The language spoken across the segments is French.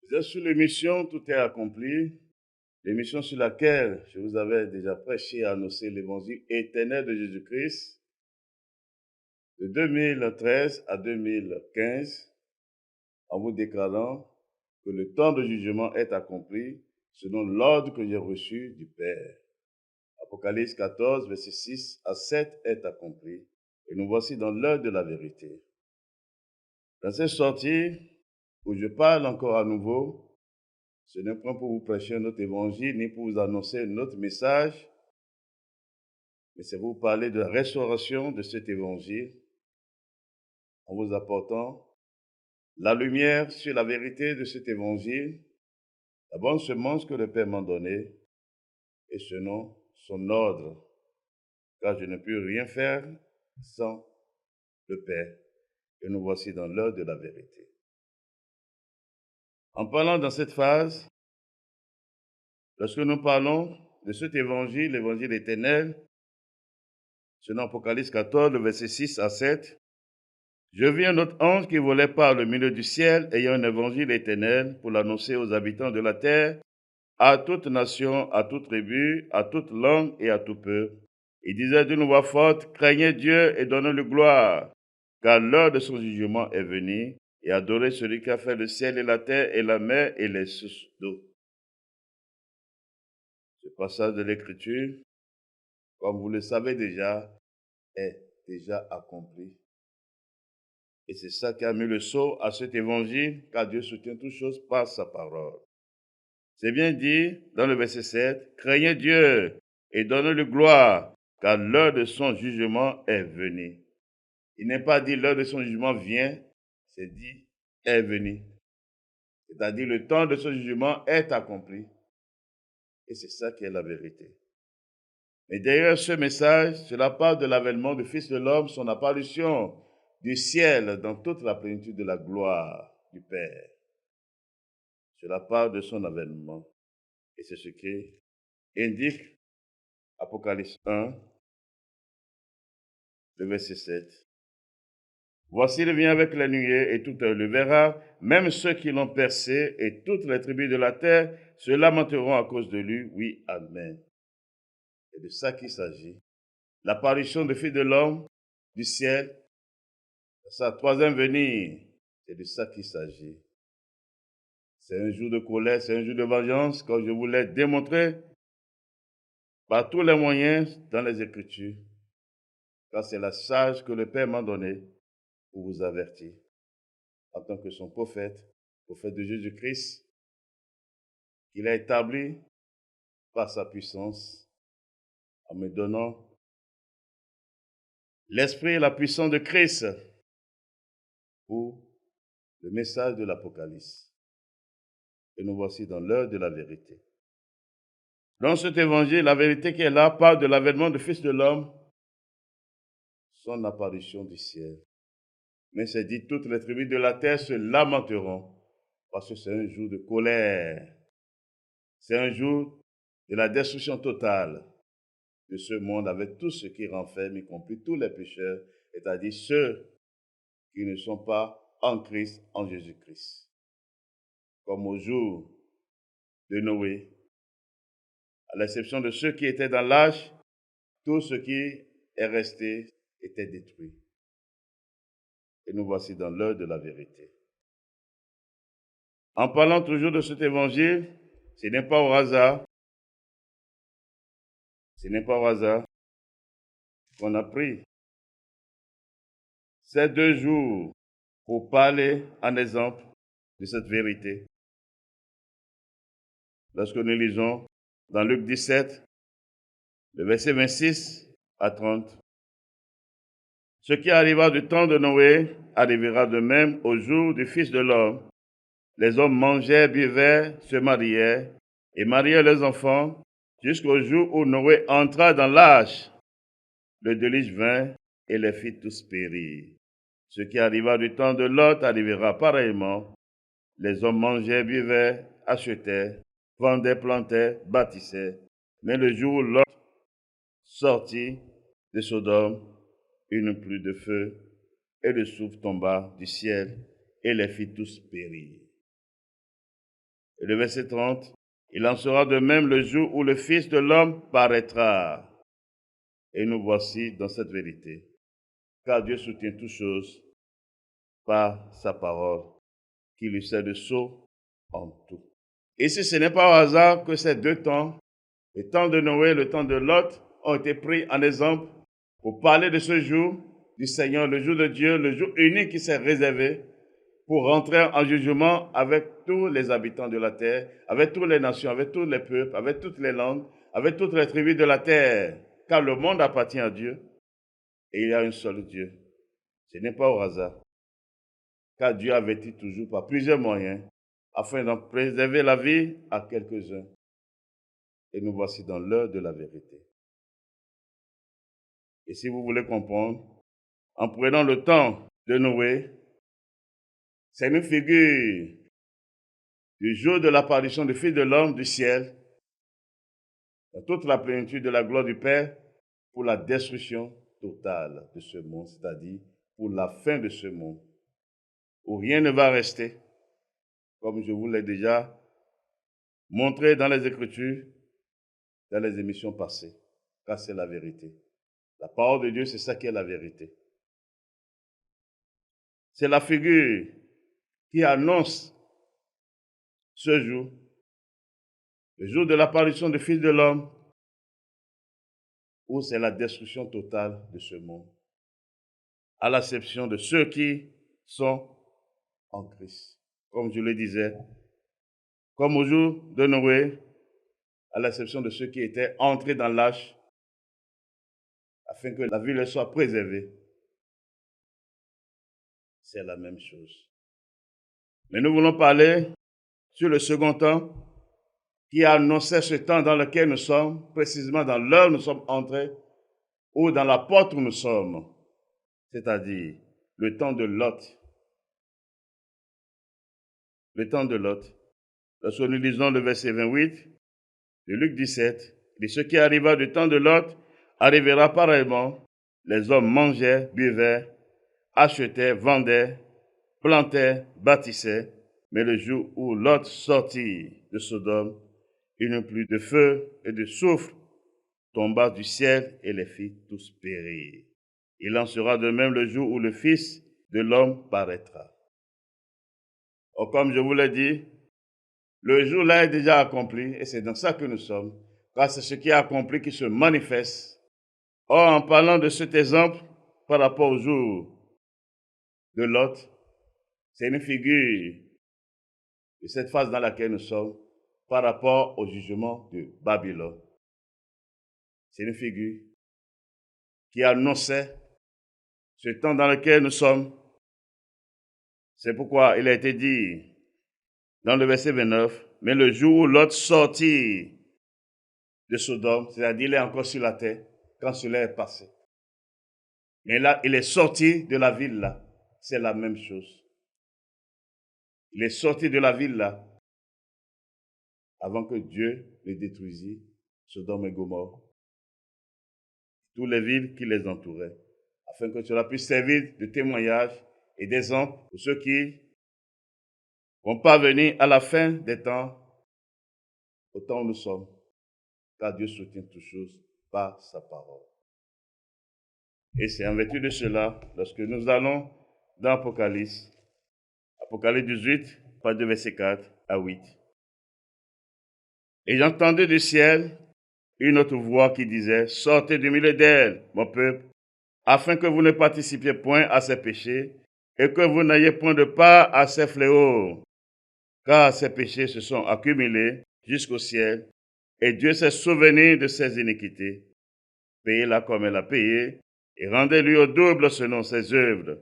Vous êtes sur l'émission Tout est accompli, l'émission sur laquelle je vous avais déjà prêché et annoncé l'évangile éternel de Jésus-Christ de 2013 à 2015, en vous déclarant que le temps de jugement est accompli selon l'ordre que j'ai reçu du Père. Apocalypse 14, verset 6 à 7 est accompli, et nous voici dans l'heure de la vérité. Dans cette sortie, où je parle encore à nouveau, ce n'est point pour vous prêcher notre évangile, ni pour vous annoncer notre message, mais c'est pour vous parler de la restauration de cet évangile, en vous apportant la lumière sur la vérité de cet évangile, la bonne semence que le Père m'a donnée, et selon son ordre, car je ne peux rien faire sans le Père, et nous voici dans l'heure de la vérité. En parlant dans cette phase, lorsque nous parlons de cet évangile, l'évangile éternel, selon Apocalypse 14, le verset 6 à 7, je vis un autre ange qui volait par le milieu du ciel, ayant un évangile éternel pour l'annoncer aux habitants de la terre, à toute nation, à toute tribu, à toute langue et à tout peuple. Il disait d'une voix forte, craignez Dieu et donnez-le gloire, car l'heure de son jugement est venue, et adorez celui qui a fait le ciel et la terre et la mer et les sources d'eau. Ce passage de l'Écriture, comme vous le savez déjà, est déjà accompli. Et c'est ça qui a mis le sceau à cet évangile, car Dieu soutient toutes choses par sa parole. C'est bien dit dans le verset 7, craignez Dieu et donnez-le gloire, car l'heure de son jugement est venue. Il n'est pas dit l'heure de son jugement vient, c'est dit est venue. C'est-à-dire le temps de son jugement est accompli. Et c'est ça qui est la vérité. Mais derrière ce message, cela parle de l'avènement du Fils de l'homme, son apparition du ciel dans toute la plénitude de la gloire du Père. Cela parle de son avènement. Et c'est ce qui indique Apocalypse 1, le verset 7. Voici, il vient avec la nuée et tout œil le verra, même ceux qui l'ont percé et toutes les tribus de la terre se lamenteront à cause de lui. Oui, amen. C'est de ça qu'il s'agit. L'apparition du Fils de l'homme du ciel, sa troisième venue, c'est de ça qu'il s'agit. C'est un jour de colère, c'est un jour de vengeance, comme je vous l'ai démontré par tous les moyens dans les Écritures, car c'est la charge que le Père m'a donnée pour vous avertir, en tant que son prophète de Jésus-Christ, qu'il a établi par sa puissance, en me donnant l'esprit et la puissance de Christ pour le message de l'Apocalypse. Et nous voici dans l'heure de la vérité. Dans cet évangile, la vérité qui est là parle de l'avènement du Fils de l'homme, son apparition du ciel. Mais c'est dit, toutes les tribus de la terre se lamenteront, parce que c'est un jour de colère. C'est un jour de la destruction totale de ce monde avec tout ce qui renferme, y compris tous les pécheurs, c'est-à-dire ceux qui ne sont pas en Christ, en Jésus-Christ. Comme au jour de Noé, à l'exception de ceux qui étaient dans l'âge, tout ce qui est resté était détruit. Et nous voici dans l'heure de la vérité. En parlant toujours de cet évangile, ce n'est pas au hasard qu'on a pris ces 2 jours pour parler en exemple de cette vérité. Lorsque nous lisons dans Luc 17, le verset 26 à 30, ce qui arriva du temps de Noé arrivera de même au jour du Fils de l'homme. Les hommes mangeaient, buvaient, se mariaient et mariaient leurs enfants jusqu'au jour où Noé entra dans l'arche. Le déluge vint et les fit tous périr. Ce qui arriva du temps de Lot arrivera pareillement. Les hommes mangeaient, buvaient, achetaient, vendaient, plantaient, bâtissaient. Mais le jour où Lot sortit de Sodome, une pluie de feu et de souffle tomba du ciel et les fit tous périr. Et le verset 30, il en sera de même le jour où le Fils de l'homme paraîtra. Et nous voici dans cette vérité, car Dieu soutient toutes choses par sa parole, qui lui sert de sceau en tout. Ici, ce n'est pas au hasard que ces deux temps, le temps de Noé et le temps de Lot, ont été pris en exemple pour parler de ce jour du Seigneur, le jour de Dieu, le jour unique qui s'est réservé pour rentrer en jugement avec tous les habitants de la terre, avec toutes les nations, avec tous les peuples, avec toutes les langues, avec toutes les tribus de la terre, car le monde appartient à Dieu et il y a un seul Dieu. Ce n'est pas au hasard, car Dieu avertit toujours par plusieurs moyens afin d'en préserver la vie à quelques-uns. Et nous voici dans l'heure de la vérité. Et si vous voulez comprendre, en prenant le temps de Noé, c'est une figure du jour de l'apparition du Fils de l'homme du ciel, dans toute la plénitude de la gloire du Père, pour la destruction totale de ce monde, c'est-à-dire pour la fin de ce monde, où rien ne va rester, comme je vous l'ai déjà montré dans les Écritures, dans les émissions passées, car c'est la vérité. La parole de Dieu, c'est ça qui est la vérité. C'est la figure qui annonce ce jour, le jour de l'apparition du Fils de l'homme, où c'est la destruction totale de ce monde, à l'exception de ceux qui sont en Christ. Comme je le disais, comme au jour de Noé, à l'exception de ceux qui étaient entrés dans l'âge, afin que la vie leur soit préservée. C'est la même chose. Mais nous voulons parler sur le second temps, qui annonçait ce temps dans lequel nous sommes, précisément dans l'heure où nous sommes entrés, ou dans la porte où nous sommes, c'est-à-dire le temps de Lot. Le temps de Lot. Lorsque nous lisons le verset 28 de Luc 17, et ce qui arriva du temps de Lot arrivera pareillement. Les hommes mangeaient, buvaient, achetaient, vendaient, plantaient, bâtissaient. Mais le jour où Lot sortit de Sodome, une pluie de feu et de soufre tomba du ciel et les fit tous périr. Il en sera de même le jour où le Fils de l'homme paraîtra. Or, comme je vous l'ai dit, le jour là est déjà accompli et c'est dans ça que nous sommes, car c'est ce qui est accompli qui se manifeste. Or, en parlant de cet exemple par rapport au jour de Lot, c'est une figure de cette phase dans laquelle nous sommes par rapport au jugement de Babylone. C'est une figure qui annonçait ce temps dans lequel nous sommes. C'est pourquoi il a été dit dans le verset 29, mais le jour où Lot sortit de Sodome, c'est-à-dire il est encore sur la terre, quand cela est passé. Mais là, il est sorti de la ville là, c'est la même chose. Il est sorti de la ville là, avant que Dieu les détruisît, Sodome et Gomorrhe, toutes les villes qui les entouraient, afin que cela puisse servir de témoignage et d'exemple pour ceux qui vont parvenir à la fin des temps, au temps où nous sommes, car Dieu soutient toutes choses par sa parole. Et c'est en vertu de cela, lorsque nous allons dans Apocalypse 18, page de verset 4 à 8. Et j'entendais du ciel une autre voix qui disait, sortez du milieu d'elle, mon peuple, afin que vous ne participiez point à ses péchés et que vous n'ayez point de part à ses fléaux. Car ses péchés se sont accumulés jusqu'au ciel, et Dieu s'est souvenu de ses iniquités. Payez-la comme elle a payé, et rendez-lui au double selon ses œuvres.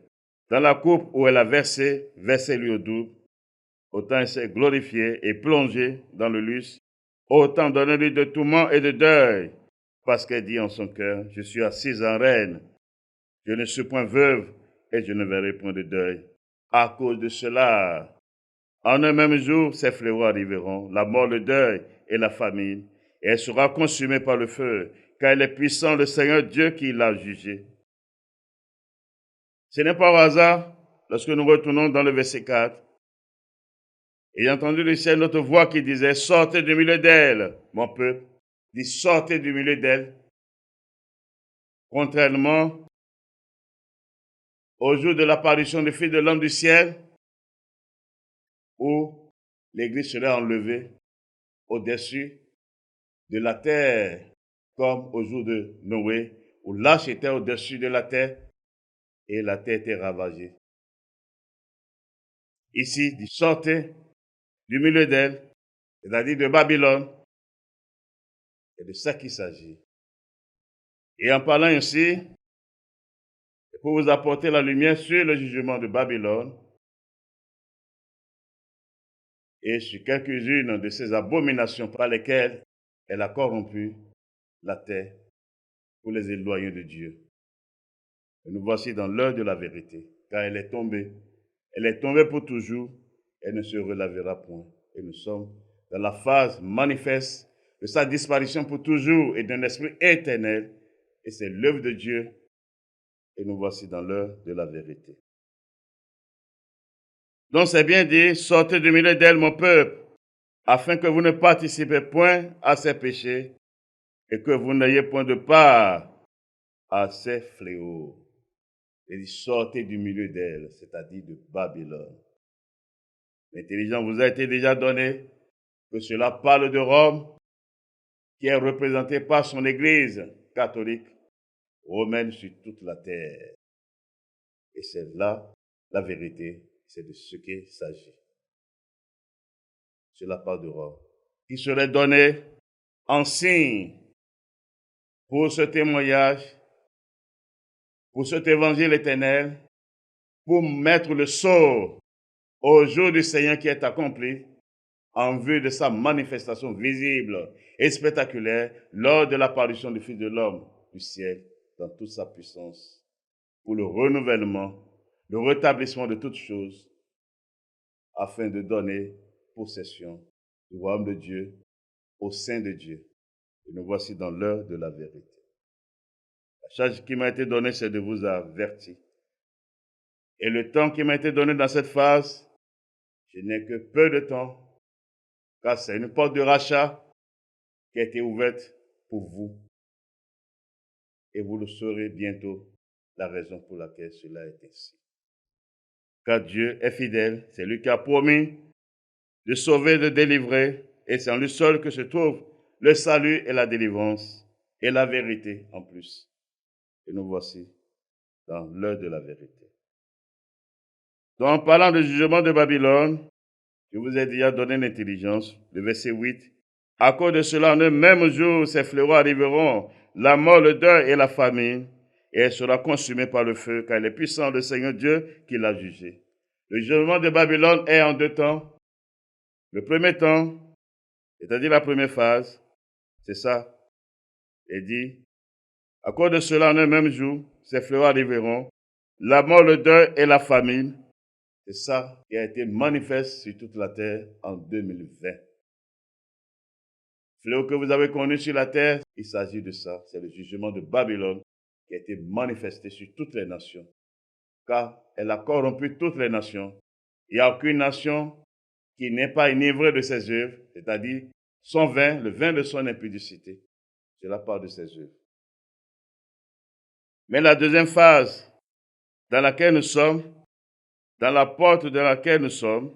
Dans la coupe où elle a versé, versez-lui au double. Autant elle s'est glorifiée et plongée dans le luxe, autant donnez-lui de tourments et de deuil, parce qu'elle dit en son cœur, je suis assise en reine, je ne suis point veuve, et je ne verrai point de deuil. À cause de cela, en un même jour, ces fléaux arriveront, la mort, le deuil et la famine, et elle sera consumée par le feu, car il est puissant le Seigneur Dieu qui l'a jugée. Ce n'est pas au hasard, lorsque nous retournons dans le verset 4, Et j'ai entendu du ciel notre voix qui disait, sortez du milieu d'elle, mon peuple. Dit, sortez du milieu d'elle. Contrairement au jour de l'apparition du Fils de l'homme du ciel, où l'Église serait enlevée au-dessus de la terre, comme au jour de Noé, où l'arche était au-dessus de la terre et la terre était ravagée. Ici, dit, sortez du milieu d'elle, c'est-à-dire de Babylone, et de ça qu'il s'agit. Et en parlant ainsi, pour vous apporter la lumière sur le jugement de Babylone et sur quelques-unes de ces abominations par lesquelles elle a corrompu la terre pour les éloigner de Dieu. Et nous voici dans l'heure de la vérité, car elle est tombée. Elle est tombée pour toujours, elle ne se relèvera point. Et nous sommes dans la phase manifeste de sa disparition pour toujours et d'un esprit éternel. Et c'est l'œuvre de Dieu. Et nous voici dans l'heure de la vérité. Donc c'est bien dit, sortez du milieu d'elle, mon peuple, afin que vous ne participez point à ses péchés et que vous n'ayez point de part à ses fléaux. Il dit, sortez du milieu d'elle, c'est-à-dire de Babylone. L'intelligence vous a été déjà donnée, que cela parle de Rome, qui est représentée par son Église catholique, romaine sur toute la terre. Et c'est là la vérité, c'est de ce qu'il s'agit. Cela parle de Rome, qui serait donné en signe pour ce témoignage, pour cet évangile éternel, pour mettre le sceau au jour du Seigneur qui est accompli, en vue de sa manifestation visible et spectaculaire lors de l'apparition du Fils de l'homme du ciel dans toute sa puissance, pour le renouvellement, le rétablissement de toutes choses, afin de donner possession du royaume de Dieu au sein de Dieu. Et nous voici dans l'heure de la vérité. La charge qui m'a été donnée, c'est de vous avertir. Et le temps qui m'a été donné dans cette phase, je n'ai que peu de temps, car c'est une porte de rachat qui a été ouverte pour vous. Et vous le saurez bientôt, la raison pour laquelle cela est ainsi. Car Dieu est fidèle, c'est lui qui a promis de sauver, de délivrer, et c'est en lui seul que se trouve le salut et la délivrance, et la vérité en plus. Et nous voici dans l'heure de la vérité. Donc, en parlant du jugement de Babylone, je vous ai déjà donné l'intelligence, le verset 8. À cause de cela, en un même jour, ces fléaux arriveront, la mort, le deuil et la famine, et elle sera consumée par le feu, car il est puissant le Seigneur Dieu qui l'a jugé. Le jugement de Babylone est en deux temps. Le premier temps, c'est-à-dire la première phase, c'est ça. Il dit, à cause de cela, en un même jour, ces fléaux arriveront, la mort, le deuil et la famine. C'est ça qui a été manifeste sur toute la terre en 2020. Fléau que vous avez connu sur la terre, il s'agit de ça. C'est le jugement de Babylone qui a été manifesté sur toutes les nations. Car elle a corrompu toutes les nations. Il n'y a aucune nation qui n'est pas enivrée de ses œuvres, c'est-à-dire son vin, le vin de son impudicité. Cela part de ses œuvres. Mais la deuxième phase dans laquelle nous sommes, dans la porte dans laquelle nous sommes,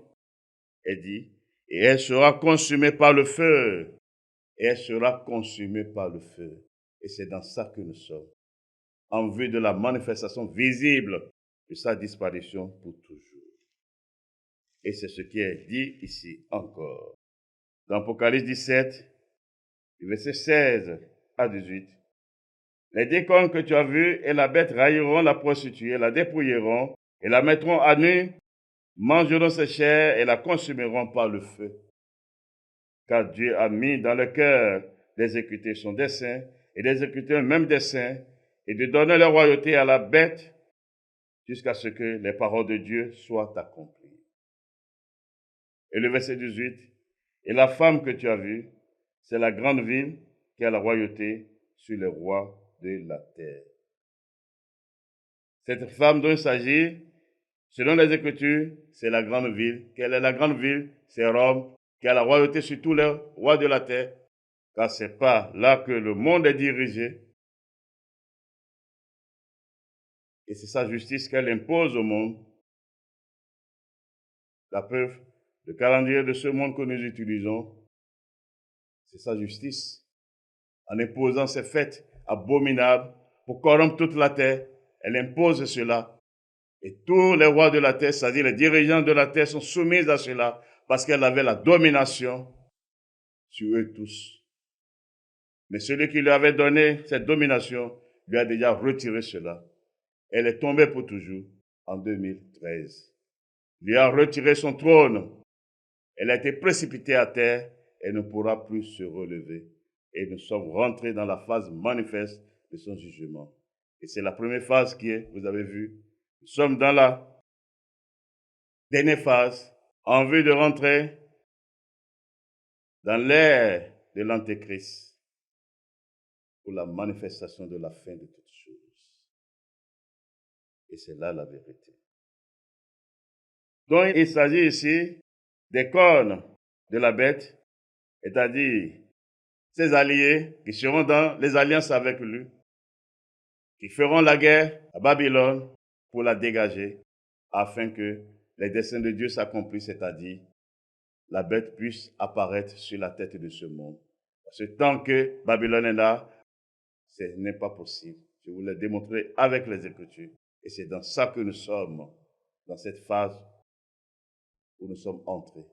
est dit, et elle sera consumée par le feu. Et elle sera consumée par le feu. Et c'est dans ça que nous sommes, en vue de la manifestation visible de sa disparition pour toujours. Et c'est ce qui est dit ici encore. Dans Apocalypse 17, du verset 16 à 18, les décombres que tu as vus et la bête railleront la prostituée, la dépouilleront et la mettront à nu, mangeront ses chairs et la consumeront par le feu. Car Dieu a mis dans le cœur d'exécuter son dessein et d'exécuter un même dessein et de donner la royauté à la bête jusqu'à ce que les paroles de Dieu soient accomplies. Et le verset 18, et la femme que tu as vue, c'est la grande ville qui a la royauté sur les rois de la terre. Cette femme dont il s'agit Selon les Écritures, c'est la grande ville. Quelle est la grande ville? C'est Rome, qui a la royauté sur tous les rois de la terre, car ce n'est pas là que le monde est dirigé. Et c'est sa justice qu'elle impose au monde. La preuve, le calendrier de ce monde que nous utilisons, c'est sa justice. En imposant ces fêtes abominables pour corrompre toute la terre, elle impose cela. Et tous les rois de la terre, c'est-à-dire les dirigeants de la terre, sont soumis à cela parce qu'elle avait la domination sur eux tous. Mais celui qui lui avait donné cette domination lui a déjà retiré cela. Elle est tombée pour toujours en 2013. Il lui a retiré son trône. Elle a été précipitée à terre et ne pourra plus se relever. Et nous sommes rentrés dans la phase manifeste de son jugement. Et c'est la première phase qui est, vous avez vu, nous sommes dans la dernière phase en vue de rentrer dans l'ère de l'Antéchrist pour la manifestation de la fin de toutes choses. Et c'est là la vérité. Donc, il s'agit ici des cornes de la bête, c'est-à-dire ses alliés qui seront dans les alliances avec lui, qui feront la guerre à Babylone pour la dégager, afin que les desseins de Dieu s'accomplissent, c'est-à-dire la bête puisse apparaître sur la tête de ce monde. Parce que tant que Babylone est là, ce n'est pas possible. Je vous l'ai démontré avec les Écritures. Et c'est dans ça que nous sommes, dans cette phase où nous sommes entrés.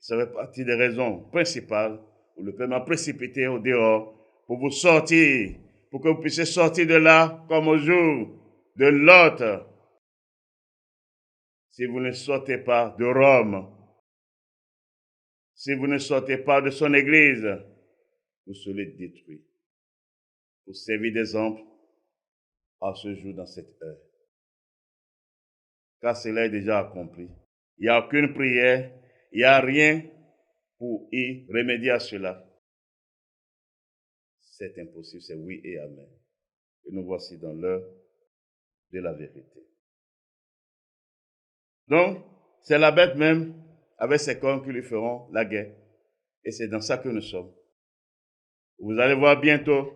Ça fait partie des raisons principales où le Père m'a précipité au dehors pour vous sortir, pour que vous puissiez sortir de là comme au jour de Lot. Si vous ne sortez pas de Rome, si vous ne sortez pas de son Église, vous serez détruits. Vous servez d'exemple à ce jour dans cette heure. Car cela est déjà accompli. Il n'y a aucune prière, il n'y a rien pour y remédier à cela. C'est impossible, c'est oui et amen. Et nous voici dans l'heure de la vérité. Donc, c'est la bête même, avec ses cornes, qui lui feront la guerre. Et c'est dans ça que nous sommes. Vous allez voir bientôt,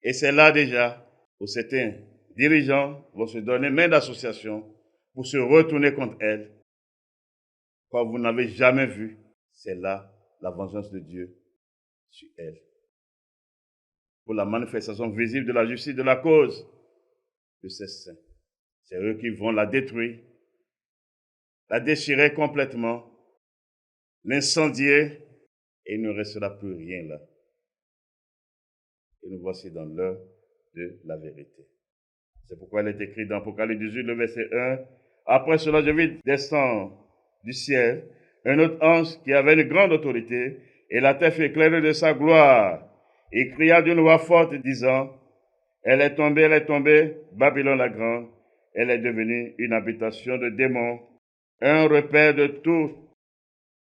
et c'est là déjà, où certains dirigeants vont se donner main d'association pour se retourner contre elle. Quand vous n'avez jamais vu, c'est là la vengeance de Dieu sur elle. Pour la manifestation visible de la justice de la cause de ces saints. C'est eux qui vont la détruire, la déchirer complètement, l'incendier, et il ne restera plus rien là. Et nous voici dans l'heure de la vérité. C'est pourquoi il est écrit dans Apocalypse 18, le verset 1. Après cela, je vis descendre du ciel un autre ange qui avait une grande autorité, et la terre fut éclairée de sa gloire. Il cria d'une voix forte, disant, elle est tombée, Babylone la grande. Elle est devenue une habitation de démons, un repère de tout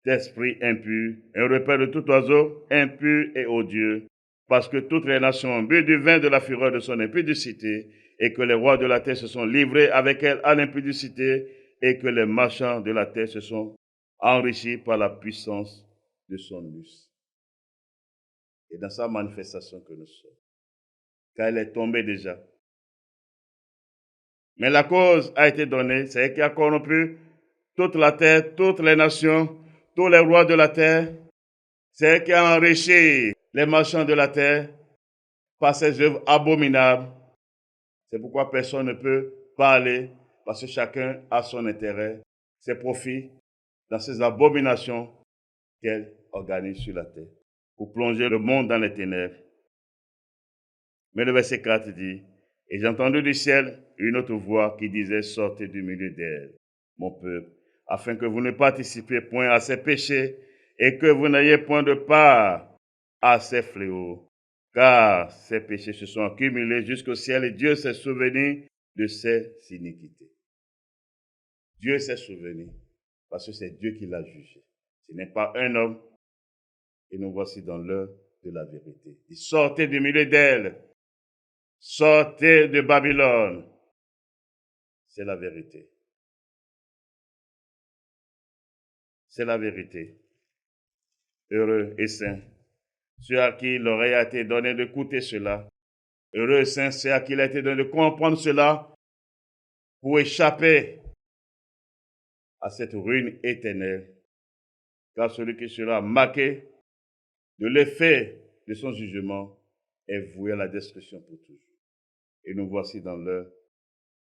esprit impur, un repère de tout oiseau impur et odieux, parce que toutes les nations ont bu du vin de la fureur de son impudicité, et que les rois de la terre se sont livrés avec elle à l'impudicité, et que les marchands de la terre se sont enrichis par la puissance de son luxe. Et dans sa manifestation que nous sommes, car elle est tombée déjà. Mais la cause a été donnée, c'est elle qui a corrompu toute la terre, toutes les nations, tous les rois de la terre. C'est elle qui a enrichi les marchands de la terre par ses œuvres abominables. C'est pourquoi personne ne peut parler, parce que chacun a son intérêt, ses profits dans ces abominations qu'elle organise sur la terre, pour plonger le monde dans les ténèbres. Mais le verset 4 dit, « Et j'ai entendu du ciel une autre voix qui disait, sortez du milieu d'elle, mon peuple, afin que vous ne participiez point à ses péchés et que vous n'ayez point de part à ses fléaux. Car ses péchés se sont accumulés jusqu'au ciel et Dieu s'est souvenu de ses iniquités. » Dieu s'est souvenu parce que c'est Dieu qui l'a jugé. Ce n'est pas un homme. Et nous voici dans l'heure de la vérité. « Sortez du milieu d'elle. Sortez de Babylone. » c'est la vérité. C'est la vérité. Heureux et saint, ceux à qui l'oreille a été donnée d'écouter cela. Heureux et saint, ceux à qui il a été donné de comprendre cela pour échapper à cette ruine éternelle. Car celui qui sera marqué de l'effet de son jugement est voué à la destruction pour toujours. Et nous voici dans l'heure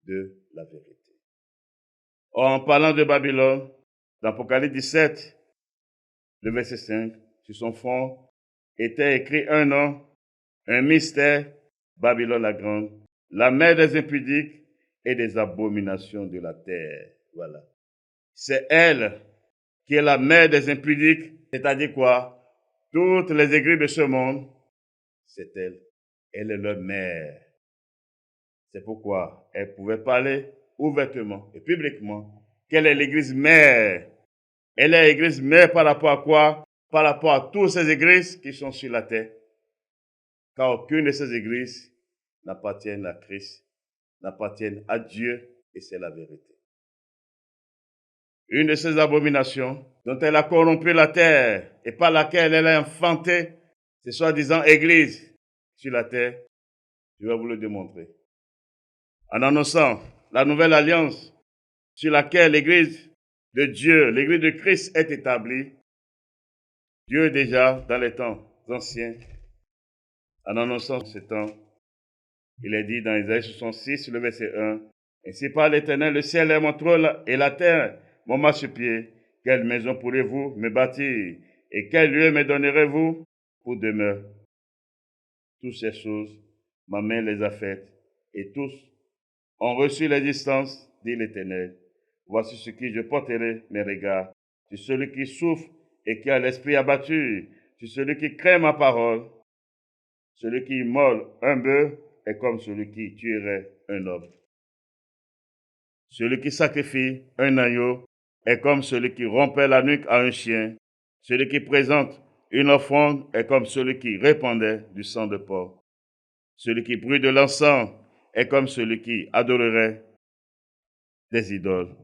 de la vérité. Or, en parlant de Babylone, dans Apocalypse 17, le verset 5, sur son fond était écrit un nom, un mystère, Babylone la grande, la mère des impudiques et des abominations de la terre. Voilà. C'est elle qui est la mère des impudiques, c'est-à-dire quoi? Toutes les églises de ce monde, c'est elle. Elle est leur mère. C'est pourquoi elle pouvait parler ouvertement et publiquement qu'elle est l'église mère. Elle est l'église mère par rapport à quoi? Par rapport à toutes ces églises qui sont sur la terre. Car aucune de ces églises n'appartient à Christ, n'appartient à Dieu, et c'est la vérité. Une de ces abominations dont elle a corrompu la terre et par laquelle elle a enfanté ces soi-disant églises sur la terre, je vais vous le démontrer. En annonçant la nouvelle alliance sur laquelle l'église de Dieu, l'église de Christ est établie, Dieu déjà, dans les temps anciens, en annonçant ce temps, il est dit dans Isaïe 66, le verset 1, « Ainsi par l'Éternel, le ciel est mon trône et la terre mon marchepied. Quelle maison pourrez-vous me bâtir et quel lieu me donnerez-vous pour demeure? Toutes ces choses, ma main les a faites et tous ont reçu l'existence, dit l'Éternel. Voici ce qui je porterai mes regards, sur celui qui souffre et qui a l'esprit abattu, sur celui qui craint ma parole. Celui qui immole un bœuf est comme celui qui tuerait un homme. Celui qui sacrifie un agneau est comme celui qui rompait la nuque à un chien. Celui qui présente une offrande est comme celui qui répandait du sang de porc. Celui qui brûle de l'encens est comme celui qui adorerait des idoles.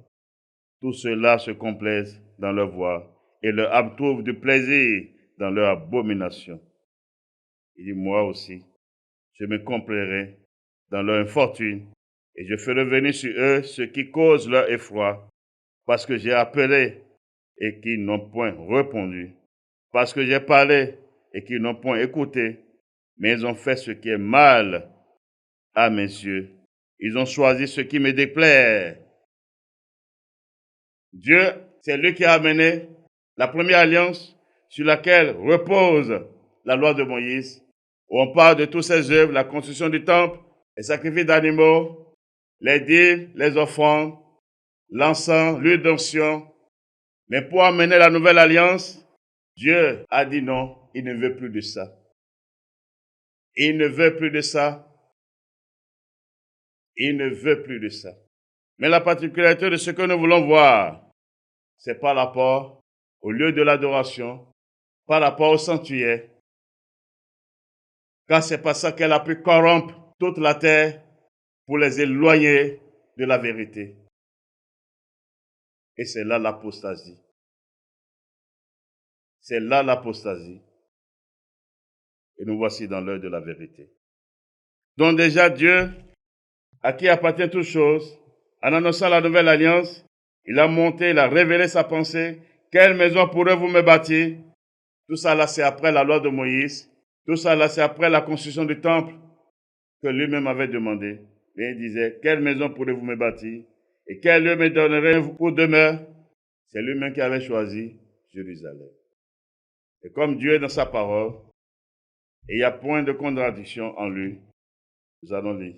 Tous ceux-là se complaisent dans leur voie et leur âme trouve du plaisir dans leur abomination. Il dit, moi aussi, je me complairai dans leur infortune et je ferai venir sur eux ce qui cause leur effroi, parce que j'ai appelé et qu'ils n'ont point répondu, parce que j'ai parlé et qu'ils n'ont point écouté, mais ils ont fait ce qui est mal à mes yeux. Ils ont choisi ce qui me déplaît. Dieu, c'est lui qui a amené la première alliance sur laquelle repose la loi de Moïse, où on parle de toutes ses œuvres, la construction du temple, les sacrifices d'animaux, les dîmes, les offrandes, l'encens, l'huile d'onction. Mais pour amener la nouvelle alliance, Dieu a dit non, il ne veut plus de ça. Il ne veut plus de ça. Il ne veut plus de ça. Mais la particularité de ce que nous voulons voir, c'est par rapport au lieu de l'adoration, par rapport au sanctuaire. Car c'est par ça qu'elle a pu corrompre toute la terre pour les éloigner de la vérité. Et c'est là l'apostasie. C'est là l'apostasie. Et nous voici dans l'heure de la vérité. Donc déjà Dieu, à qui appartient toutes choses, en annonçant la nouvelle alliance, il a monté, il a révélé sa pensée. Quelle maison pourrez-vous me bâtir? Tout ça là, c'est après la loi de Moïse. Tout ça là, c'est après la construction du temple que lui-même avait demandé. Et il disait, quelle maison pourrez-vous me bâtir? Et quel lieu me donnerez-vous pour demeure? C'est lui-même qui avait choisi Jérusalem. Et comme Dieu est dans sa parole, et il n'y a point de contradiction en lui, nous allons lire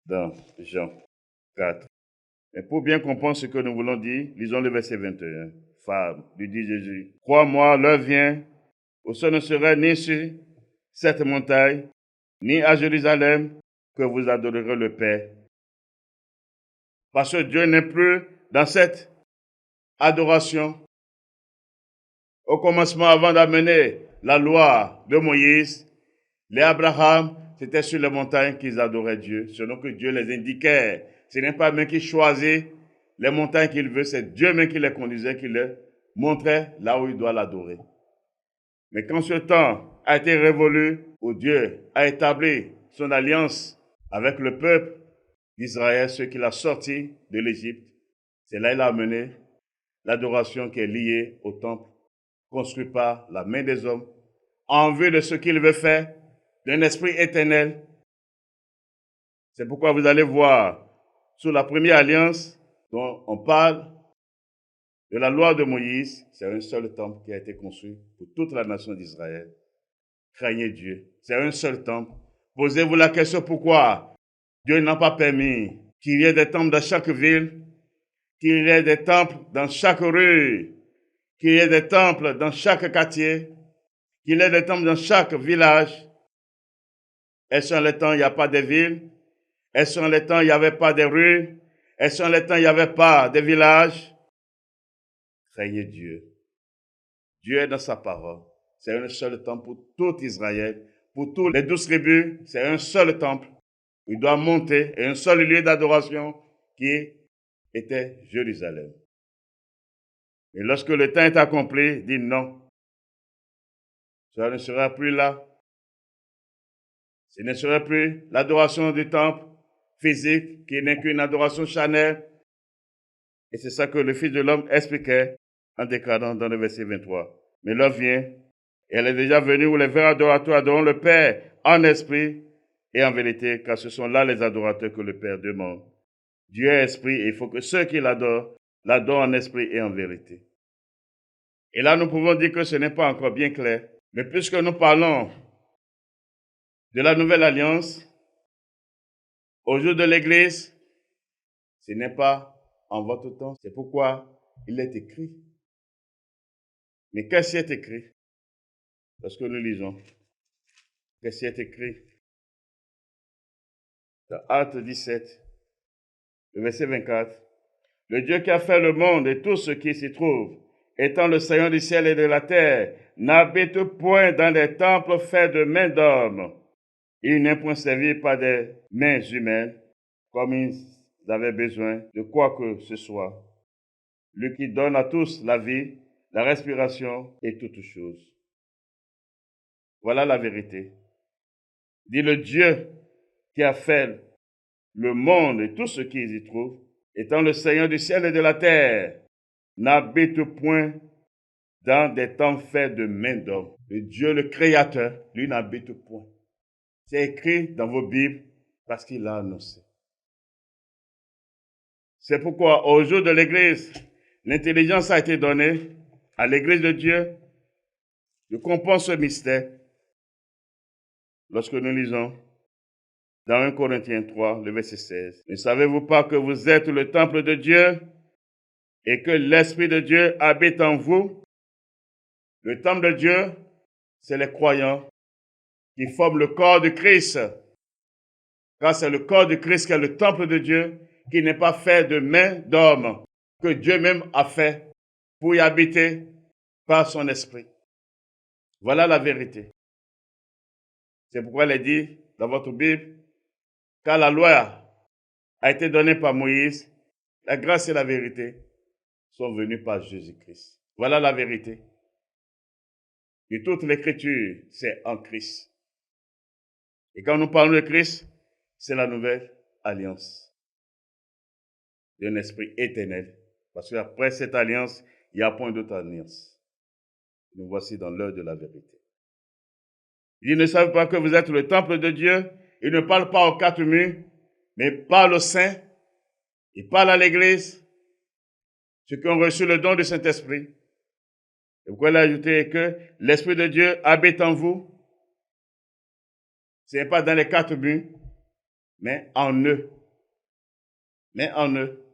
dans Jean 4. Mais pour bien comprendre ce que nous voulons dire, lisons le verset 21. Femme, lui dit Jésus, crois-moi, l'heure vient où ce ne serait ni sur cette montagne, ni à Jérusalem, que vous adorerez le Père. Parce que Dieu n'est plus dans cette adoration. Au commencement, avant d'amener la loi de Moïse, les Abraham, c'était sur les montagnes qu'ils adoraient Dieu, selon que Dieu les indiquait. Ce n'est pas même qui choisit les montagnes qu'il veut, c'est Dieu même qui les conduisait, qui les montrait là où il doit l'adorer. Mais quand ce temps a été révolu, où Dieu a établi son alliance avec le peuple d'Israël, ceux qu'il a sortis de l'Égypte, c'est là qu'il a amené l'adoration qui est liée au temple, construit par la main des hommes, en vue de ce qu'il veut faire, d'un esprit éternel. C'est pourquoi vous allez voir, sous la première alliance dont on parle, de la loi de Moïse, c'est un seul temple qui a été construit pour toute la nation d'Israël. Craignez Dieu. C'est un seul temple. Posez-vous la question pourquoi Dieu n'a pas permis qu'il y ait des temples dans chaque ville, qu'il y ait des temples dans chaque rue, qu'il y ait des temples dans chaque quartier, qu'il y ait des temples dans chaque village. Est-ce en les temps, il n'y a pas de villes? Est-ce en les temps, il n'y avait pas de rues? Est-ce en les temps, il n'y avait pas de villages? Craignez Dieu. Dieu est dans sa parole. C'est un seul temple pour tout Israël. Pour tous les 12 tribus, c'est un seul temple. Il doit monter et un seul lieu d'adoration qui était Jérusalem. Et lorsque le temps est accompli, dit non. Ça ne sera plus là. Ce ne sera plus l'adoration du temple physique qui n'est qu'une adoration charnelle. Et c'est ça que le Fils de l'homme expliquait en déclarant dans le verset 23. Mais l'heure vient, et elle est déjà venue où les vrais adorateurs adorent le Père en esprit et en vérité, car ce sont là les adorateurs que le Père demande. Dieu est esprit et il faut que ceux qui l'adorent en esprit et en vérité. Et là, nous pouvons dire que ce n'est pas encore bien clair. Mais puisque nous parlons de la nouvelle alliance, au jour de l'Église, ce n'est pas en votre temps. C'est pourquoi il est écrit. Mais qu'est-ce qui est écrit? Lorsque nous lisons, qu'est-ce qui est écrit? Dans Acte 17, le verset 24. Le Dieu qui a fait le monde et tout ce qui s'y trouve, étant le Seigneur du ciel et de la terre, n'habite point dans des temples faits de mains d'hommes. Il n'est point servi par des mains humaines, comme ils avaient besoin de quoi que ce soit. Lui qui donne à tous la vie, la respiration et toutes choses. Voilà la vérité. Dit le Dieu qui a fait le monde et tout ce qui y trouve, étant le Seigneur du ciel et de la terre, n'habite point dans des temples faits de mains d'hommes. Le Dieu, le Créateur, lui n'habite point. C'est écrit dans vos Bibles parce qu'il l'a annoncé. C'est pourquoi au jour de l'Église, l'intelligence a été donnée à l'Église de Dieu de comprendre ce mystère. Lorsque nous lisons dans 1 Corinthiens 3, le verset 16, « Ne savez-vous pas que vous êtes le temple de Dieu et que l'Esprit de Dieu habite en vous? » Le temple de Dieu, c'est les croyants qui forment le corps de Christ. Car c'est le corps de Christ qui est le temple de Dieu, qui n'est pas fait de mains d'hommes, que Dieu même a fait pour y habiter par son esprit. Voilà la vérité. C'est pourquoi il est dit dans votre Bible, car la loi a été donnée par Moïse, la grâce et la vérité sont venues par Jésus-Christ. Voilà la vérité. Et toute l'écriture, c'est en Christ. Et quand nous parlons de Christ, c'est la nouvelle alliance d'un esprit éternel. Parce qu'après cette alliance, il n'y a point d'autre alliance. Nous voici dans l'heure de la vérité. Ils ne savent pas que vous êtes le temple de Dieu. Ils ne parlent pas aux quatre murs, mais parlent aux saints. Ils parlent à l'Église, ceux qui ont reçu le don du Saint-Esprit. Et pourquoi il a ajouté que l'Esprit de Dieu habite en vous? Ce n'est pas dans les quatre murs, mais en eux. Mais en eux.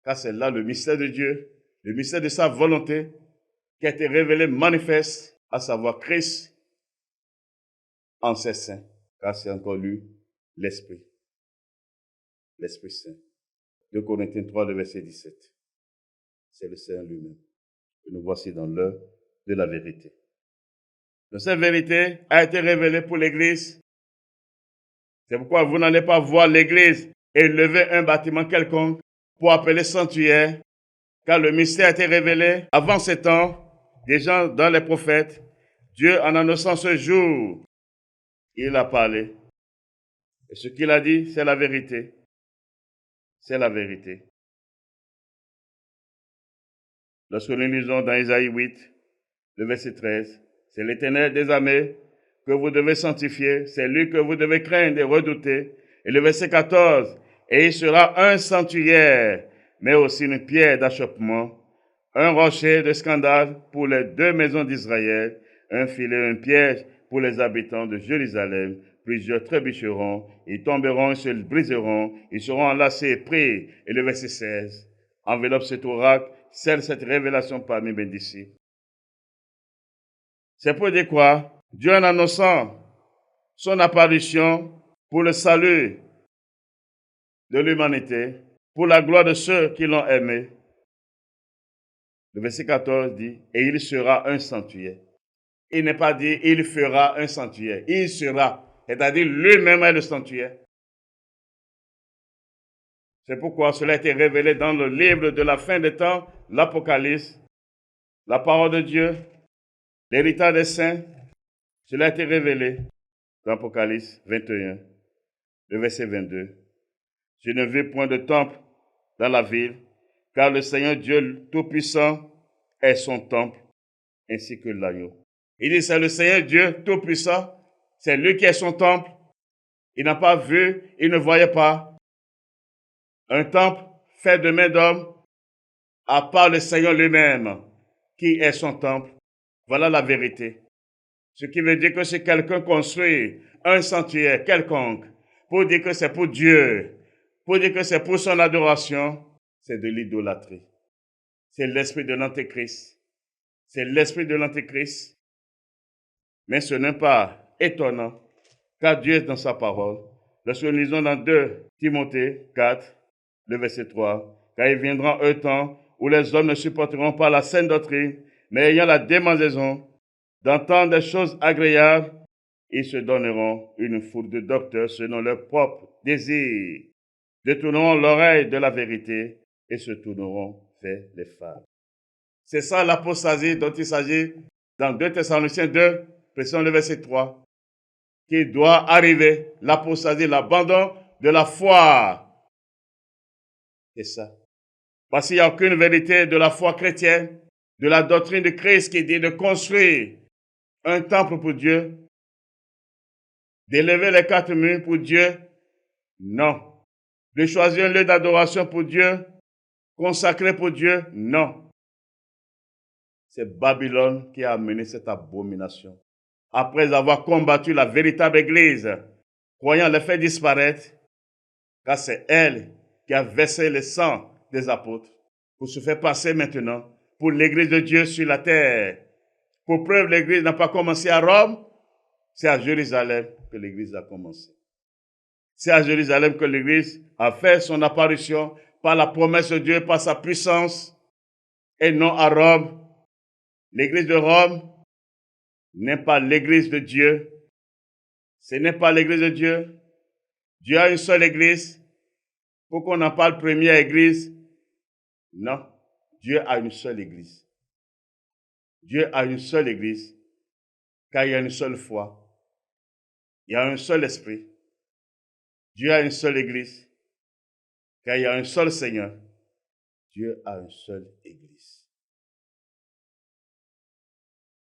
Car c'est là le mystère de Dieu, le mystère de sa volonté qui a été révélé manifeste, à savoir Christ en ses saints. Car c'est encore lui, l'Esprit. L'Esprit Saint. 2 Corinthiens 3, le verset 17. C'est le Seigneur lui-même. Et nous voici dans l'heure de la vérité. Donc cette vérité a été révélée pour l'Église C'est pourquoi vous n'allez pas voir l'Église élever un bâtiment quelconque pour appeler sanctuaire, car le mystère a été révélé avant ces temps, déjà dans les prophètes. Dieu, en annonçant ce jour, il a parlé. Et ce qu'il a dit, c'est la vérité. C'est la vérité. Lorsque nous lisons dans Isaïe 8, le verset 13, c'est l'Éternel des armées que vous devez sanctifier, c'est lui que vous devez craindre et redouter. Et le verset 14, et il sera un sanctuaire, mais aussi une pierre d'achoppement, un rocher de scandale pour les deux maisons d'Israël, un filet, une piège pour les habitants de Jérusalem. Plusieurs trébucheront, ils tomberont, ils se briseront, ils seront enlacés et pris. Et le verset 16, enveloppe cet oracle, scelle cette révélation parmi mes disciples. C'est pour dire quoi? Dieu, en annonçant son apparition pour le salut de l'humanité, pour la gloire de ceux qui l'ont aimé. Le verset 14 dit, et il sera un sanctuaire. Il n'est pas dit, il fera un sanctuaire. Il sera, c'est-à-dire lui-même est le sanctuaire. C'est pourquoi cela a été révélé dans le livre de la fin des temps, l'Apocalypse, la parole de Dieu, l'héritage des saints. Cela a été révélé dans l'Apocalypse 21, le verset 22. Je ne vis point de temple dans la ville, car le Seigneur Dieu Tout-Puissant est son temple, ainsi que l'agneau. Il dit, c'est le Seigneur Dieu Tout-Puissant, c'est lui qui est son temple. Il n'a pas vu, il ne voyait pas un temple fait de main d'homme, à part le Seigneur lui-même, qui est son temple. Voilà la vérité. Ce qui veut dire que si quelqu'un construit un sanctuaire quelconque, pour dire que c'est pour Dieu, pour dire que c'est pour son adoration, c'est de l'idolâtrie. C'est l'esprit de l'Antéchrist. C'est l'esprit de l'Antéchrist. Mais ce n'est pas étonnant, car Dieu est dans sa parole. Lorsque nous lisons dans 2 Timothée 4, le verset 3, car il viendra un temps où les hommes ne supporteront pas la saine doctrine, mais ayant la démangeaison d'entendre des choses agréables, ils se donneront une foule de docteurs selon leurs propres désirs, détourneront l'oreille de la vérité et se tourneront vers les fables. C'est ça l'apostasie dont il s'agit dans 2 Thessaloniciens 2, précisément le verset 3, qui doit arriver, l'apostasie, l'abandon de la foi. C'est ça. Parce qu'il n'y a aucune vérité de la foi chrétienne, de la doctrine de Christ qui dit de construire un temple pour Dieu, d'élever les 4 murs pour Dieu. Non. De choisir un lieu d'adoration pour Dieu, consacré pour Dieu. Non. C'est Babylone qui a amené cette abomination. Après avoir combattu la véritable Église, croyant les faire disparaître, car c'est elle qui a versé le sang des apôtres pour se faire passer maintenant pour l'Église de Dieu sur la terre. Pour preuve, l'Église n'a pas commencé à Rome, c'est à Jérusalem que l'Église a commencé. C'est à Jérusalem que l'Église a fait son apparition par la promesse de Dieu, par sa puissance, et non à Rome. L'Église de Rome n'est pas l'Église de Dieu. Ce n'est pas l'Église de Dieu. Dieu a une seule Église. Pour qu'on en parle première Église, non. Dieu a une seule Église. Dieu a une seule Église, car il y a une seule foi. Il y a un seul esprit. Dieu a une seule Église, car il y a un seul Seigneur. Dieu a une seule Église.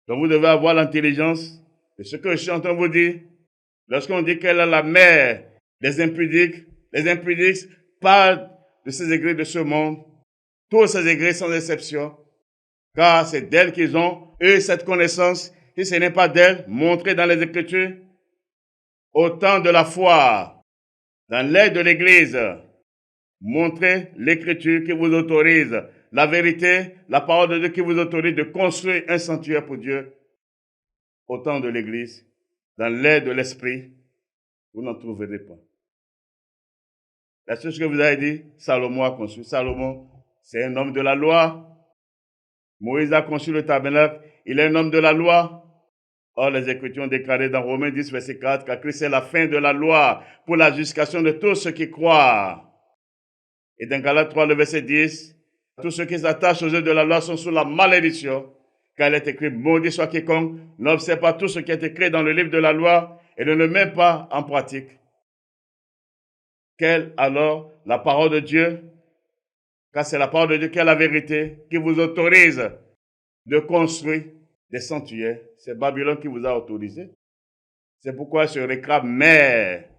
Donc vous devez avoir l'intelligence de ce que je suis en train de vous dire. Lorsqu'on dit qu'elle est la mère des impudiques, les impudiques parlent de ces églises de ce monde. Toutes ces églises sans exception, car c'est d'elles qu'ils ont eu cette connaissance. Si ce n'est pas d'elles, montrée dans les Écritures, au temps de la foi, dans l'aide de l'Église, montrez l'Écriture qui vous autorise, la vérité, la parole de Dieu qui vous autorise de construire un sanctuaire pour Dieu. Au temps de l'Église, dans l'aide de l'Esprit, vous n'en trouverez pas. La chose que vous avez dit, Salomon a construit. Salomon, c'est un homme de la loi. Moïse a construit le tabernacle, il est un homme de la loi. Or, les Écritures ont déclaré dans Romains 10, verset 4, que Christ est la fin de la loi pour la justification de tous ceux qui croient. Et dans Galates 3, le verset 10, tous ceux qui s'attachent aux œuvres de la loi sont sous la malédiction, car il est écrit, maudit soit quiconque n'observe pas tout ce qui est écrit dans le livre de la loi et ne le met pas en pratique. Quelle alors la parole de Dieu? Car c'est la parole de Dieu qui est la vérité, qui vous autorise de construire des sanctuaires. C'est Babylone qui vous a autorisé. C'est pourquoi je réclame mère,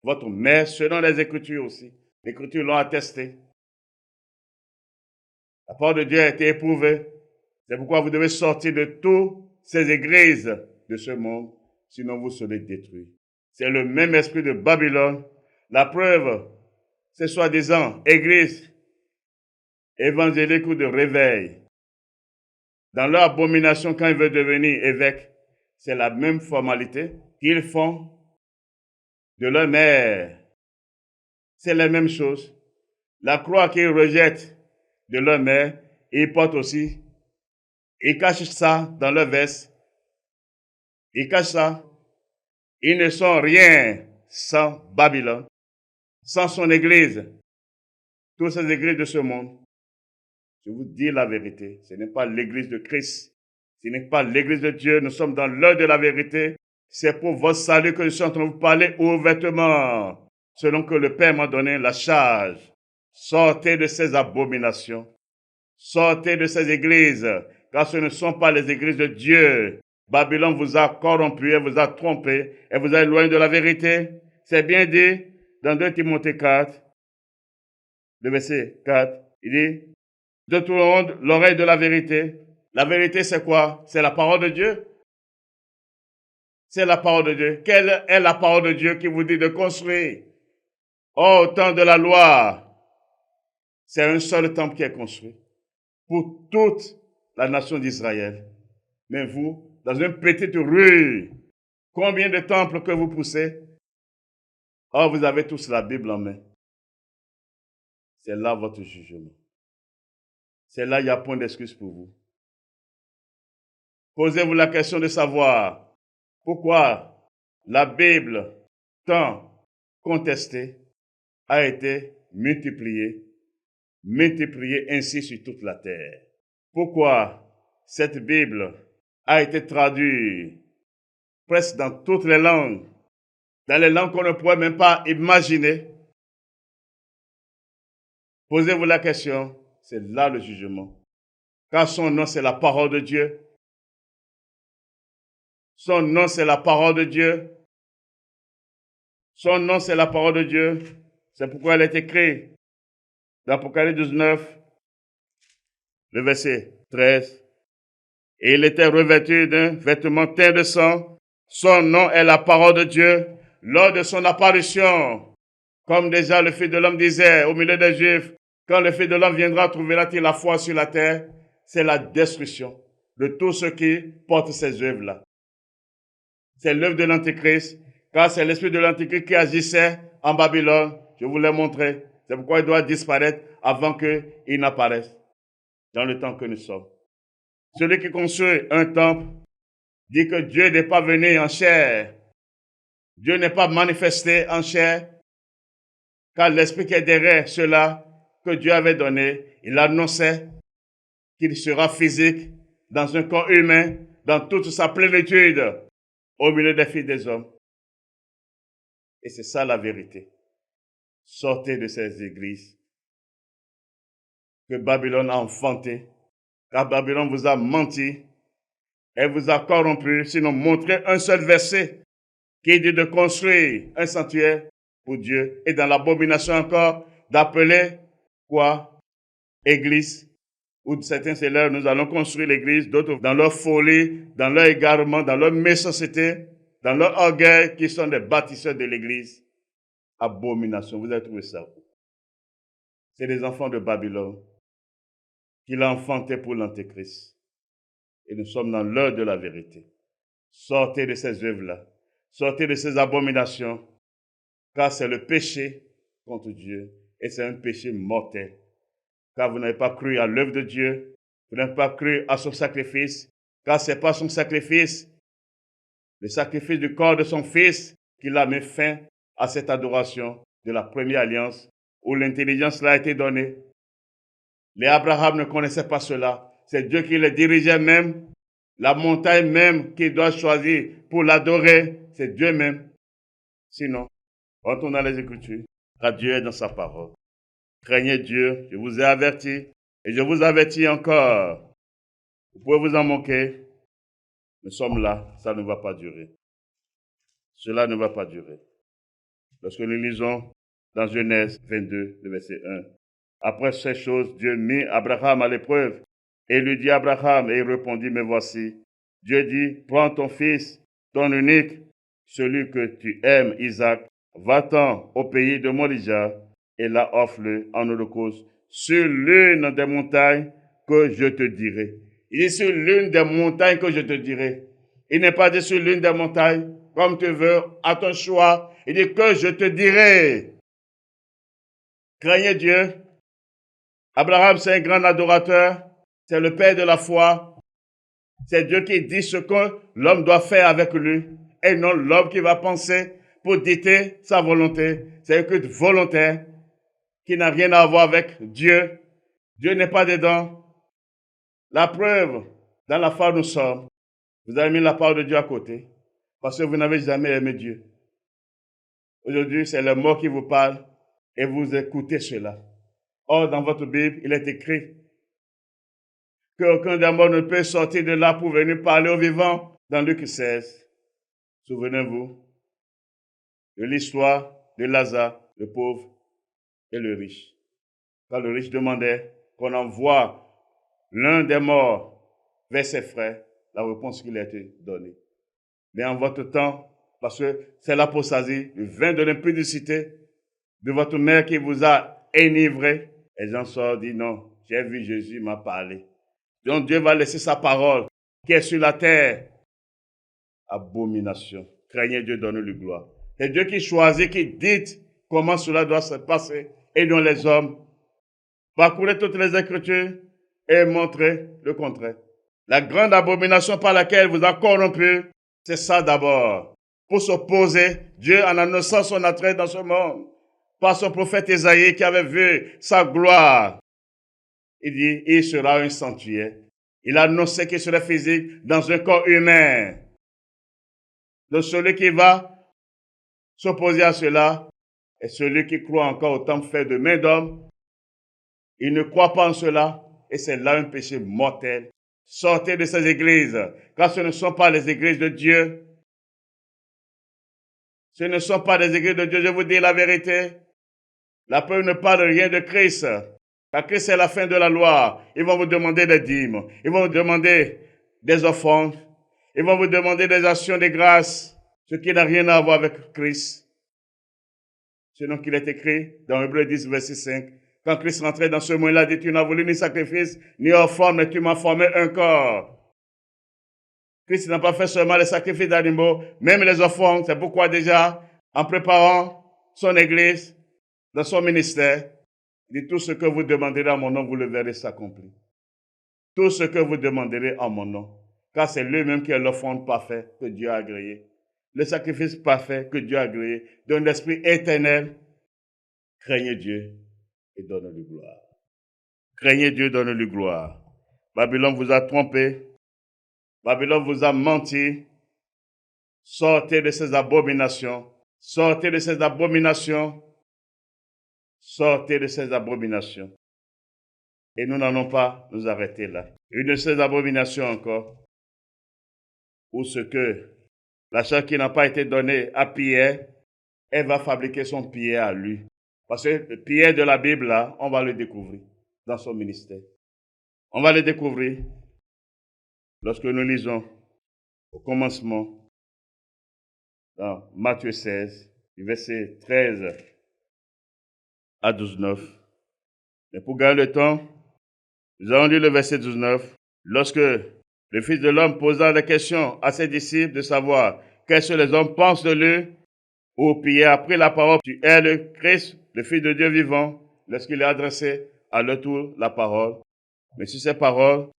votre mère, selon les Écritures aussi. Les Écritures l'ont attesté. La parole de Dieu a été éprouvée. C'est pourquoi vous devez sortir de toutes ces églises de ce monde, sinon vous serez détruits. C'est le même esprit de Babylone. La preuve, c'est soi-disant église évangélique ou de réveil. Dans leur abomination, quand ils veulent devenir évêques, c'est la même formalité qu'ils font de leur mère. C'est la même chose. La croix qu'ils rejettent de leur mère, ils portent aussi. Ils cachent ça dans leur veste. Ils cachent ça. Ils ne sont rien sans Babylone, sans son église. Toutes ces églises de ce monde. Je vous dis la vérité. Ce n'est pas l'église de Christ. Ce n'est pas l'église de Dieu. Nous sommes dans l'heure de la vérité. C'est pour votre salut que je suis en train de vous parler ouvertement, selon que le Père m'a donné la charge. Sortez de ces abominations. Sortez de ces églises, car ce ne sont pas les églises de Dieu. Babylone vous a corrompu, elle vous a trompé, elle vous a éloigné de la vérité. C'est bien dit dans 2 Timothée 4, le verset 4. Il dit, de tout le monde, l'oreille de la vérité. La vérité, c'est quoi? C'est la parole de Dieu. C'est la parole de Dieu. Quelle est la parole de Dieu qui vous dit de construire? Oh, au temps de la loi, c'est un seul temple qui est construit pour toute la nation d'Israël. Mais vous, dans une petite rue, combien de temples que vous poussez? Oh, vous avez tous la Bible en main. C'est là votre jugement. C'est là, il n'y a point d'excuse pour vous. Posez-vous la question de savoir pourquoi la Bible, tant contestée, a été multipliée ainsi sur toute la terre. Pourquoi cette Bible a été traduite presque dans toutes les langues, dans les langues qu'on ne pourrait même pas imaginer. Posez-vous la question, c'est là le jugement. Car son nom, c'est la parole de Dieu. Son nom, c'est la parole de Dieu. Son nom, c'est la parole de Dieu. C'est pourquoi elle est écrite dans Apocalypse 19, le verset 13. Et il était revêtu d'un vêtement teint de sang. Son nom est la parole de Dieu. Lors de son apparition, comme déjà le Fils de l'homme disait au milieu des Juifs, quand le Fils de l'homme viendra, trouvera-t-il la foi sur la terre? C'est la destruction de tous ceux qui portent ces œuvres-là. C'est l'œuvre de l'Antéchrist, car c'est l'esprit de l'Antéchrist qui agissait en Babylone. Je vous l'ai montré. C'est pourquoi il doit disparaître avant qu'il n'apparaisse dans le temps que nous sommes. Celui qui construit un temple dit que Dieu n'est pas venu en chair. Dieu n'est pas manifesté en chair, car l'esprit qui est derrière cela que Dieu avait donné, il annonçait qu'il sera physique dans un corps humain, dans toute sa plénitude, au milieu des fils des hommes. Et c'est ça la vérité. Sortez de ces églises que Babylone a enfantées, car Babylone vous a menti, elle vous a corrompu, sinon montrez un seul verset qui dit de construire un sanctuaire pour Dieu et dans l'abomination encore d'appeler quoi? Église. Ou certains c'est là, nous allons construire l'église, d'autres dans leur folie, dans leur égarement, dans leur méchanceté, dans leur orgueil, qui sont des bâtisseurs de l'église. Abomination, vous avez trouvé ça. C'est des enfants de Babylone qu'il a enfantés pour l'Antéchrist. Et nous sommes dans l'heure de la vérité. Sortez de ces œuvres-là. Sortez de ces abominations, car c'est le péché contre Dieu et c'est un péché mortel. Car vous n'avez pas cru à l'œuvre de Dieu, vous n'avez pas cru à son sacrifice, car ce n'est pas son sacrifice le sacrifice du corps de son fils, qu'il a mis fin à cette adoration de la première alliance où l'intelligence leur a été donnée. Les Abraham ne connaissaient pas cela. C'est Dieu qui les dirigeait même. La montagne même qu'ils doivent choisir pour l'adorer, c'est Dieu même. Sinon, retournons dans les Écritures, car Dieu est dans sa parole. Craignez Dieu, je vous ai averti, et je vous avertis encore. Vous pouvez vous en moquer. Nous sommes là, ça ne va pas durer. Cela ne va pas durer. Lorsque nous lisons dans Genèse 22, le verset 1, après ces choses, Dieu mit Abraham à l'épreuve et lui dit Abraham, et il répondit, me voici. Dieu dit, prends ton fils, ton unique, celui que tu aimes, Isaac, va-t'en au pays de Morija et là offre-le en holocauste sur l'une des montagnes que je te dirai. Il dit sur l'une des montagnes que je te dirai. Il n'est pas dit sur l'une des montagnes, comme tu veux, à ton choix. Il dit que je te dirai. Craignez Dieu. Abraham, c'est un grand adorateur. C'est le père de la foi. C'est Dieu qui dit ce que l'homme doit faire avec lui et non l'homme qui va penser pour dicter sa volonté. C'est un culte volontaire qui n'a rien à voir avec Dieu. Dieu n'est pas dedans. La preuve, dans la foi nous sommes, vous avez mis la parole de Dieu à côté parce que vous n'avez jamais aimé Dieu. Aujourd'hui, c'est le mot qui vous parle et vous écoutez cela. Or, dans votre Bible, il est écrit qu'aucun démon ne peut sortir de là pour venir parler aux vivants dans Luc 16. Souvenez-vous de l'histoire de Lazare, le pauvre et le riche. Quand le riche demandait qu'on envoie l'un des morts vers ses frères, la réponse qui lui a été donnée. Mais en votre temps, parce que c'est l'apostasie, le vin de l'impudicité de votre mère qui vous a enivré, et Jean sort dit non, j'ai vu Jésus m'a parlé. Donc Dieu va laisser sa parole qui est sur la terre. Abomination. Craignez Dieu, donnez-lui gloire. C'est Dieu qui choisit, qui dit comment cela doit se passer et non les hommes. Parcourez toutes les Écritures et montrez le contraire. La grande abomination par laquelle vous a corrompu, c'est ça d'abord. Pour s'opposer, Dieu en annonçant son attrait dans ce monde, par son prophète Ésaïe qui avait vu sa gloire. Il dit, il sera un sanctuaire. Il a annoncé qu'il serait physique dans un corps humain. Donc celui qui va s'opposer à cela est celui qui croit encore au temple fait de main d'homme. Il ne croit pas en cela et c'est là un péché mortel. Sortez de ces églises, car ce ne sont pas les églises de Dieu. Ce ne sont pas des églises de Dieu, je vous dis la vérité. La preuve ne parle rien de Christ. Car Christ est la fin de la loi. Ils vont vous demander des dîmes. Ils vont vous demander des offrandes. Ils vont vous demander des actions de grâce. Ce qui n'a rien à voir avec Christ. Sinon qu'il est écrit dans Hébreux 10, verset 5. Quand Christ rentrait dans ce monde-là, il dit, tu n'as voulu ni sacrifice, ni offrande, mais tu m'as formé un corps. Christ n'a pas fait seulement les sacrifices d'animaux, même les offrandes. C'est pourquoi déjà, en préparant son église, dans son ministère, il dit tout ce que vous demanderez en mon nom, vous le verrez s'accomplir. Tout ce que vous demanderez en mon nom. Car c'est lui-même qui est l'offrande parfaite que Dieu a agréée. Le sacrifice parfait que Dieu a agréé. Donne l'esprit éternel. Craignez Dieu et donne-lui gloire. Craignez Dieu, donne-lui gloire. Babylone vous a trompé. Babylone vous a menti. Sortez de ces abominations. Sortez de ces abominations. Sortez de ces abominations. Et nous n'allons pas nous arrêter là. Une de ces abominations encore, où ce que la chair qui n'a pas été donnée à Pierre, elle va fabriquer son Pierre à lui. Parce que le Pierre de la Bible, là, on va le découvrir dans son ministère. On va le découvrir lorsque nous lisons au commencement dans Matthieu 16, verset 13 à 19. Mais pour gagner le temps, nous allons lire le verset 19. Lorsque le Fils de l'homme posa la question à ses disciples de savoir qu'est-ce que les hommes pensent de lui, où Pierre a pris la parole, tu es le Christ, le Fils de Dieu vivant, lorsqu'il a adressé à leur tour la parole. Mais sur ces paroles,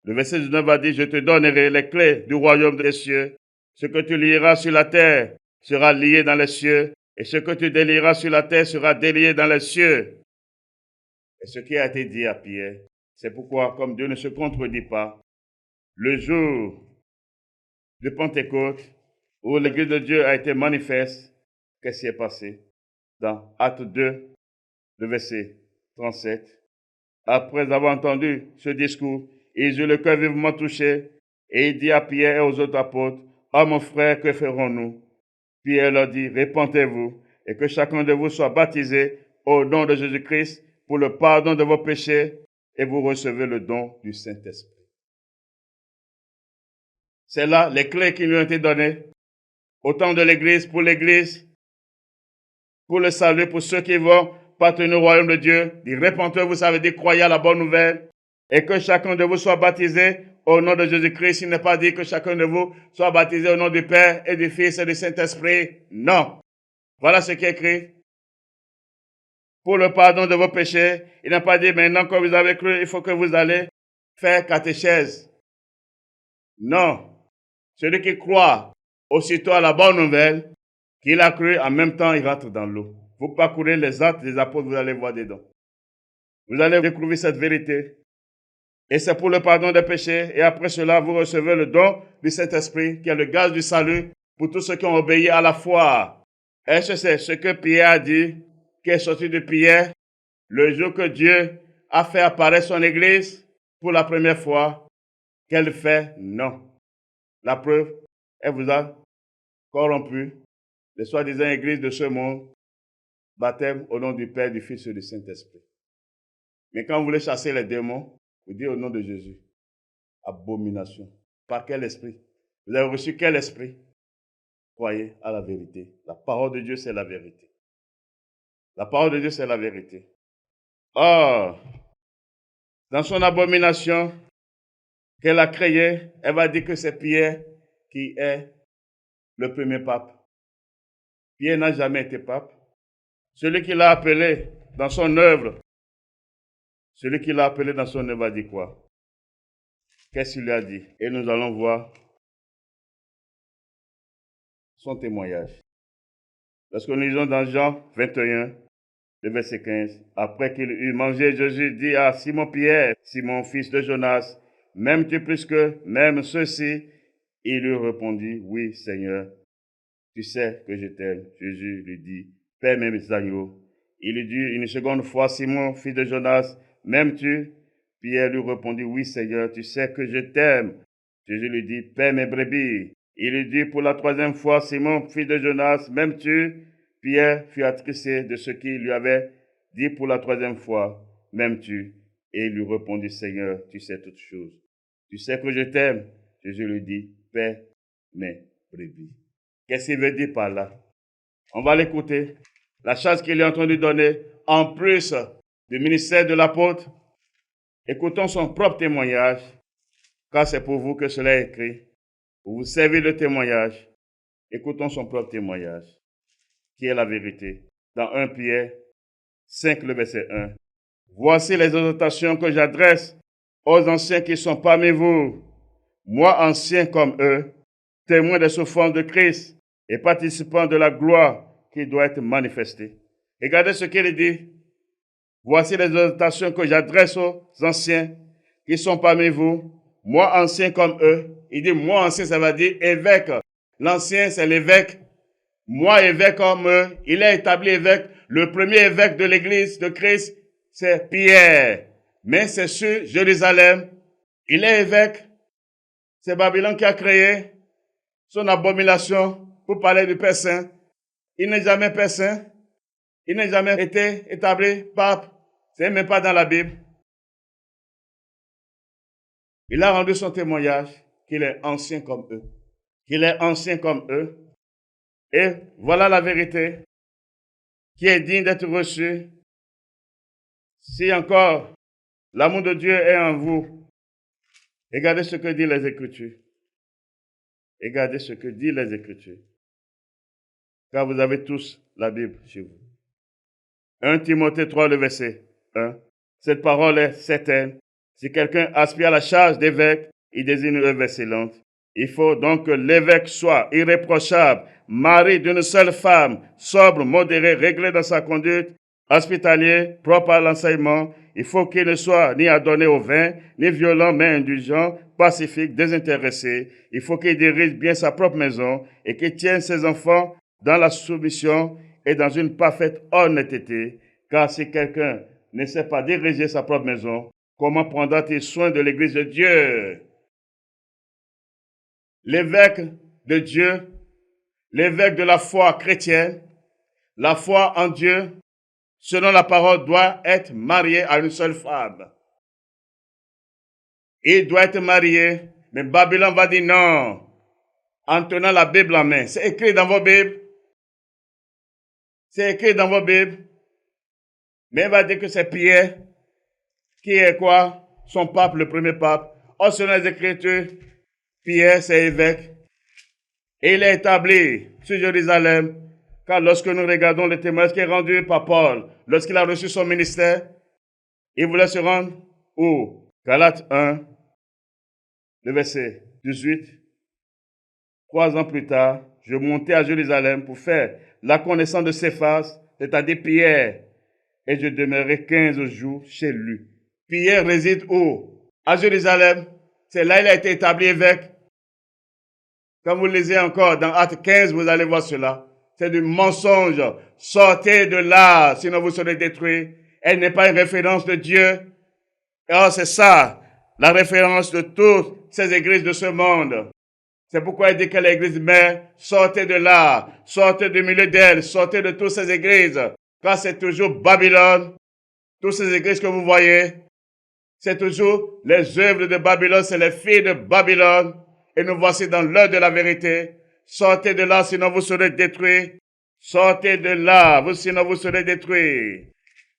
le verset 19 va dire, je te donnerai les clés du royaume des cieux. Ce que tu lieras sur la terre sera lié dans les cieux, et ce que tu délieras sur la terre sera délié dans les cieux. Et ce qui a été dit à Pierre, c'est pourquoi, comme Dieu ne se contredit pas, le jour de Pentecôte, où l'Église de Dieu a été manifeste, qu'est-ce qui est passé? Dans Acte 2, le verset 37, après avoir entendu ce discours, ils eurent le cœur vivement touché, et il dit à Pierre et aux autres apôtres, « Ah mon frère, que ferons-nous » Pierre leur dit, « Répentez-vous, et que chacun de vous soit baptisé au nom de Jésus-Christ pour le pardon de vos péchés, et vous recevez le don du Saint-Esprit. » C'est là les clés qui lui ont été données, au temps de l'Église, pour le salut, pour ceux qui vont partenir au royaume de Dieu. Dit, répentez-vous, ça veut dire croyez à la bonne nouvelle, et que chacun de vous soit baptisé au nom de Jésus-Christ. Il n'est pas dit que chacun de vous soit baptisé au nom du Père et du Fils et du Saint-Esprit. Non. Voilà ce qui est écrit. Pour le pardon de vos péchés, il n'a pas dit maintenant que vous avez cru, il faut que vous allez faire catéchèse. Non. Celui qui croit aussitôt à la bonne nouvelle, qu'il a cru, en même temps, il rentre dans l'eau. Vous parcourez les actes des apôtres, vous allez voir dedans. Vous allez découvrir cette vérité. Et c'est pour le pardon des péchés. Et après cela, vous recevez le don du Saint-Esprit, qui est le gage du salut pour tous ceux qui ont obéi à la foi. Est-ce que c'est ce que Pierre a dit, qui est sorti de Pierre, le jour que Dieu a fait apparaître son Église pour la première fois? Qu'elle fait? Non. La preuve, elle vous a corrompu. Les soi-disant églises de ce monde, baptême au nom du Père, du Fils et du Saint-Esprit. Mais quand vous voulez chasser les démons, vous dites au nom de Jésus. Abomination. Par quel esprit? Vous avez reçu quel esprit? Croyez à la vérité. La parole de Dieu, c'est la vérité. La parole de Dieu, c'est la vérité. Or, dans son abomination qu'elle a créée, elle va dire que c'est Pierre qui est le premier pape. Pierre n'a jamais été pape. Celui qui l'a appelé dans son œuvre, a dit quoi? Qu'est-ce qu'il lui a dit? Et nous allons voir son témoignage. Lorsque nous lisons dans Jean 21, le verset 15, après qu'il eut mangé, Jésus dit à Simon-Pierre, Simon, fils de Jonas, m'aimes-tu plus que même ceux-ci? Il lui répondit, oui, Seigneur, tu sais que je t'aime. Jésus lui dit, paie mes agneaux. Il lui dit une seconde fois, Simon, fils de Jonas, m'aimes-tu? Pierre lui répondit, oui, Seigneur, tu sais que je t'aime. Jésus lui dit, paie mes brebis. Il lui dit pour la troisième fois, Simon, fils de Jonas, m'aimes-tu? Pierre fut attristé de ce qu'il lui avait dit pour la troisième fois, m'aimes-tu? Et il lui répondit, Seigneur, tu sais toutes choses. Tu sais que je t'aime. Jésus lui dit, paie mes brebis. Qu'est-ce qu'il veut dire par là? On va l'écouter. La chance qu'il est en train de donner, en plus du ministère de l'apôtre, écoutons son propre témoignage, car c'est pour vous que cela est écrit. Pour vous servir le témoignage, écoutons son propre témoignage, qui est la vérité. Dans 1 Pierre 5, le verset 1. Voici les exhortations que j'adresse aux anciens qui sont parmi vous, moi ancien comme eux, témoin des souffrances de Christ et participant de la gloire qui doit être manifestée. Regardez ce qu'il dit. Voici les exhortations que j'adresse aux anciens qui sont parmi vous, moi ancien comme eux. Il dit moi ancien, ça veut dire évêque. L'ancien, c'est l'évêque. Moi évêque comme eux. Il est établi évêque. Le premier évêque de l'église de Christ, c'est Pierre. Mais c'est sur Jérusalem. Il est évêque. C'est Babylone qui a créé son abomination pour parler du Père Saint. Il n'est jamais Père Saint. Il n'a jamais été établi pape. Ce n'est même pas dans la Bible. Il a rendu son témoignage qu'il est ancien comme eux. Qu'il est ancien comme eux. Et voilà la vérité qui est digne d'être reçue. Si encore l'amour de Dieu est en vous, regardez ce que disent les Écritures. Regardez ce que disent les Écritures. Car vous avez tous la Bible chez vous. 1 Timothée 3, le verset 1. Cette parole est certaine. Si quelqu'un aspire à la charge d'évêque, il désigne une œuvre excellente. Il faut donc que l'évêque soit irréprochable, mari d'une seule femme, sobre, modéré, réglé dans sa conduite, hospitalier, propre à l'enseignement. Il faut qu'il ne soit ni adonné au vin, ni violent, mais indulgent, pacifique, désintéressé. Il faut qu'il dirige bien sa propre maison et qu'il tienne ses enfants dans la soumission et dans une parfaite honnêteté. Car si quelqu'un ne sait pas diriger sa propre maison, comment prendra-t-il soin de l'Église de Dieu? L'évêque de Dieu, l'évêque de la foi chrétienne, la foi en Dieu, selon la parole, doit être marié à une seule femme. Il doit être marié, mais Babylone va dire non, en tenant la Bible en main. C'est écrit dans vos Bibles. C'est écrit dans vos Bibles. Mais il va dire que c'est Pierre, qui est quoi? Son pape, le premier pape. Or, selon les Écritures, Pierre, c'est évêque. Et il est établi sur Jérusalem, car lorsque nous regardons le témoignage qui est rendu par Paul, lorsqu'il a reçu son ministère, il voulait se rendre où? Galates 1, le verset 18. 3 ans plus tard, je montais à Jérusalem pour faire la connaissance de Céphas, c'est-à-dire Pierre, et je demeurai 15 jours chez lui. Pierre réside où? À Jérusalem. C'est là qu'il a été établi évêque. Quand vous lisez encore dans Actes 15, vous allez voir cela. C'est du mensonge. Sortez de là, sinon vous serez détruits. Elle n'est pas une référence de Dieu. Alors c'est ça, la référence de toutes ces églises de ce monde. C'est pourquoi il dit que l'église mère, sortez de là, sortez du milieu d'elle, sortez de toutes ces églises. Car c'est toujours Babylone. Toutes ces églises que vous voyez, c'est toujours les œuvres de Babylone, c'est les filles de Babylone. Et nous voici dans l'heure de la vérité. Sortez de là, sinon vous serez détruits. Sortez de là, sinon vous serez détruits.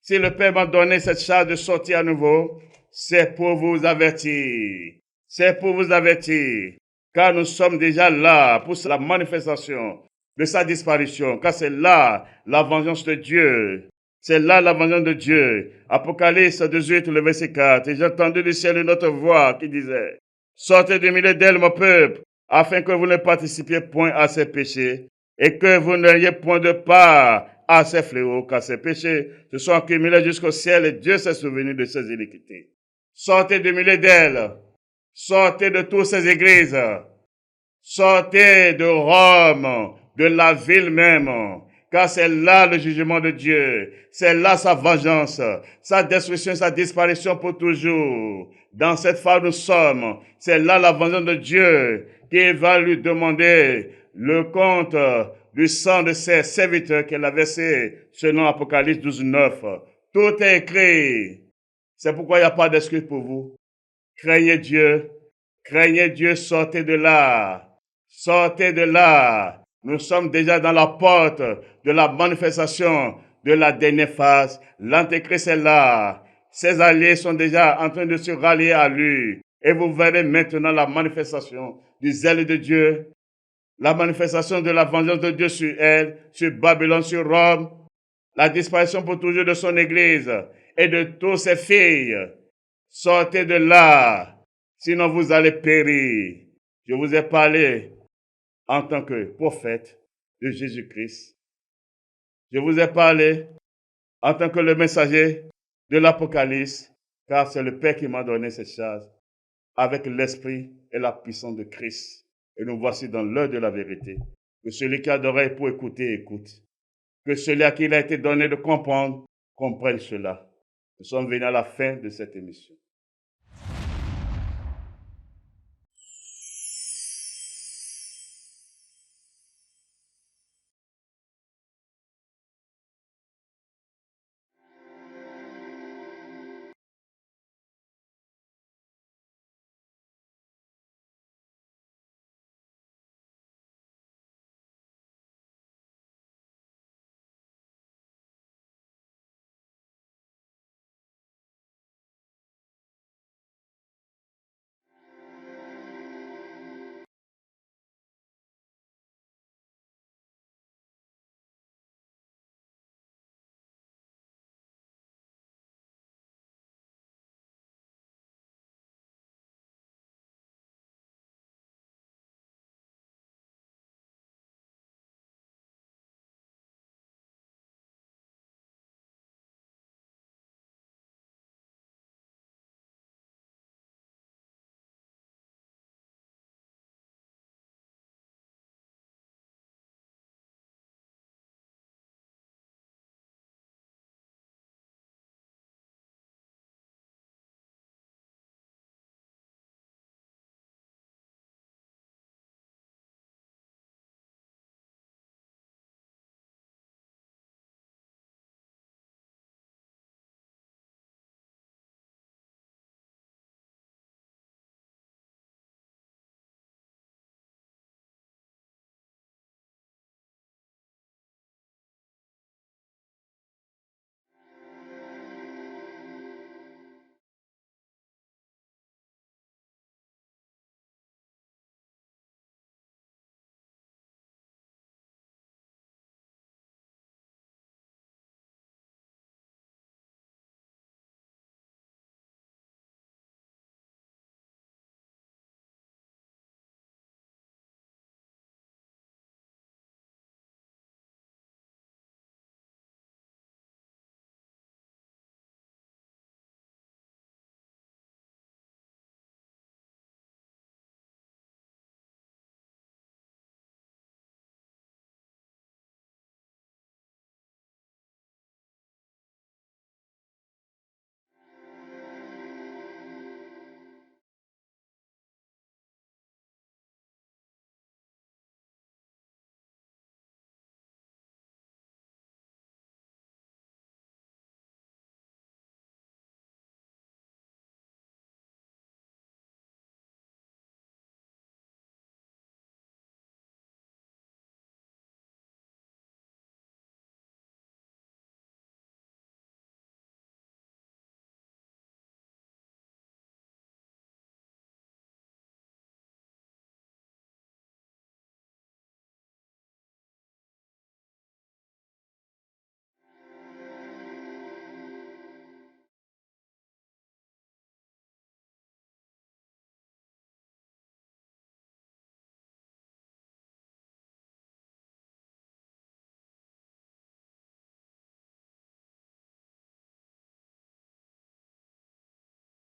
Si le Père m'a donné cette charge de sortir à nouveau, c'est pour vous avertir. C'est pour vous avertir. Car nous sommes déjà là pour la manifestation de sa disparition. Car c'est là la vengeance de Dieu. C'est là la vengeance de Dieu. Apocalypse 18, le verset 4. Et j'ai entendu du ciel une autre voix qui disait, sortez du milieu d'elle, mon peuple, afin que vous ne participiez point à ses péchés, et que vous n'ayez point de part à ses fléaux, car ses péchés se sont accumulés jusqu'au ciel, et Dieu s'est souvenu de ses iniquités. Sortez du milieu d'elle. Sortez de toutes ces églises. Sortez de Rome, de la ville même. Car c'est là le jugement de Dieu. C'est là sa vengeance, sa destruction, sa disparition pour toujours. Dans cette phase nous sommes. C'est là la vengeance de Dieu qui va lui demander le compte du sang de ses serviteurs qu'elle a versé selon Apocalypse 12, 9. Tout est écrit. C'est pourquoi il n'y a pas d'excuse pour vous. Craignez Dieu, sortez de là. Sortez de là. Nous sommes déjà dans la porte de la manifestation de la dernière phase. L'Antéchrist est là. Ses alliés sont déjà en train de se rallier à lui. Et vous verrez maintenant la manifestation du zèle de Dieu, la manifestation de la vengeance de Dieu sur elle, sur Babylone, sur Rome, la disparition pour toujours de son Église et de toutes ses filles. Sortez de là, sinon vous allez périr. Je vous ai parlé en tant que prophète de Jésus-Christ. Je vous ai parlé en tant que le messager de l'Apocalypse, car c'est le Père qui m'a donné cette charge, avec l'esprit et la puissance de Christ. Et nous voici dans l'heure de la vérité. Que celui qui a d'oreilles pour écouter, écoute. Que celui à qui il a été donné de comprendre, comprenne cela. Nous sommes venus à la fin de cette émission.